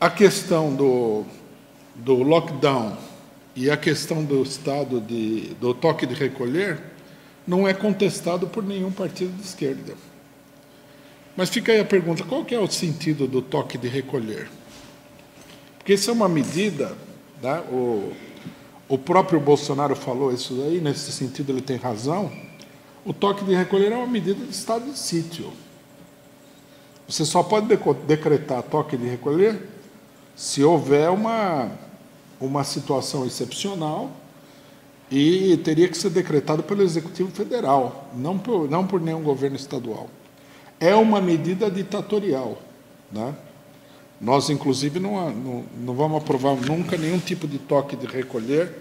A questão do lockdown e a questão do estado do toque de recolher não é contestado por nenhum partido de esquerda. Mas fica aí a pergunta, qual que é o sentido do toque de recolher? Porque isso é uma medida, né? O próprio Bolsonaro falou isso aí, nesse sentido ele tem razão. O toque de recolher é uma medida de estado de sítio. Você só pode decretar toque de recolher se houver uma situação excepcional e teria que ser decretado pelo Executivo Federal, não por nenhum governo estadual. É uma medida ditatorial, né? Nós, inclusive, não vamos aprovar nunca nenhum tipo de toque de recolher,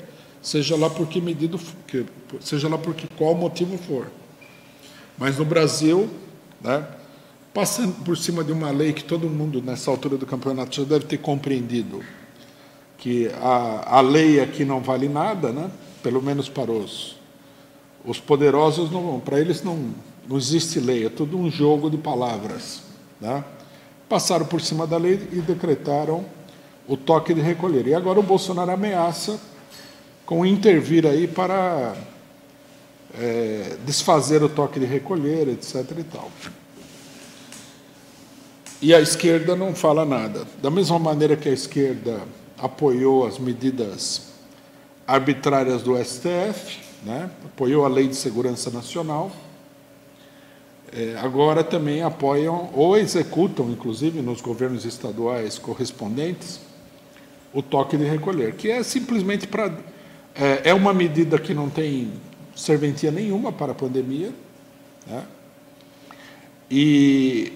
seja lá por qual motivo for. Mas no Brasil, né, passando por cima de uma lei que todo mundo, nessa altura do campeonato, já deve ter compreendido, que a lei aqui não vale nada, né? Pelo menos para os poderosos, para eles não existe lei, é tudo um jogo de palavras, né? Passaram por cima da lei e decretaram o toque de recolher. E agora o Bolsonaro ameaça com intervir aí para desfazer o toque de recolher, etc. e tal. E a esquerda não fala nada. Da mesma maneira que a esquerda apoiou as medidas arbitrárias do STF, né? Apoiou a Lei de Segurança Nacional, agora também apoiam ou executam, inclusive nos governos estaduais correspondentes, o toque de recolher, que é simplesmente para... É uma medida que não tem serventia nenhuma para a pandemia, né?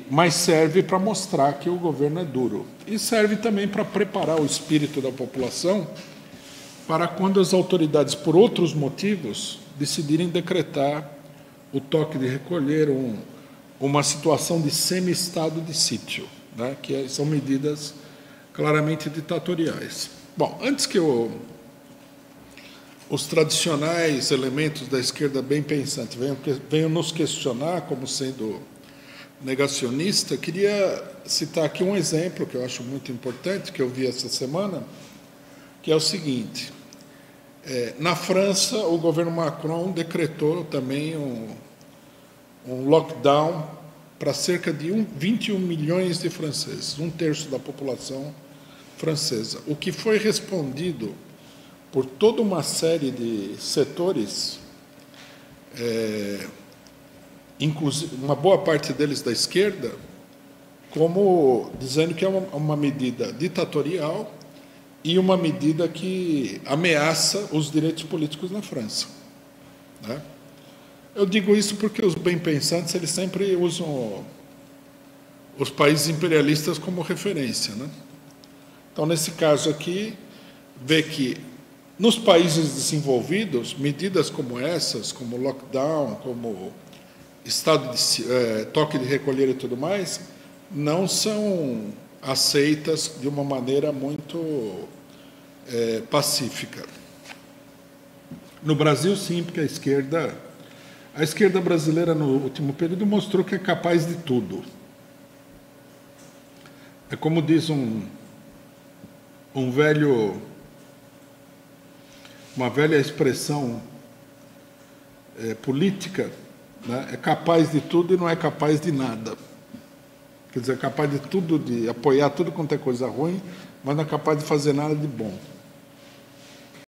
Mas serve para mostrar que o governo é duro. E serve também para preparar o espírito da população para quando as autoridades, por outros motivos, decidirem decretar o toque de recolher, uma situação de semi-estado de sítio, né? Que são medidas claramente ditatoriais. Bom, antes que os tradicionais elementos da esquerda bem pensante venham nos questionar como sendo negacionista, queria citar aqui um exemplo que eu acho muito importante, que eu vi essa semana, que é o seguinte: na França, o governo Macron decretou também um lockdown para cerca de 21 milhões de franceses, 1/3 da população francesa, o que foi respondido por toda uma série de setores, inclusive uma boa parte deles da esquerda, como dizendo que é uma medida ditatorial e uma medida que ameaça os direitos políticos na França, né? Eu digo isso porque os bem-pensantes eles sempre usam os países imperialistas como referência, né? Então, nesse caso aqui, vê que nos países desenvolvidos, medidas como essas, como lockdown, como toque de recolher e tudo mais, não são aceitas de uma maneira muito pacífica. No Brasil, sim, porque a esquerda brasileira, no último período, mostrou que é capaz de tudo. É como diz uma velha expressão política, né? É capaz de tudo e não é capaz de nada. Quer dizer, é capaz de tudo, de apoiar tudo quanto é coisa ruim, mas não é capaz de fazer nada de bom.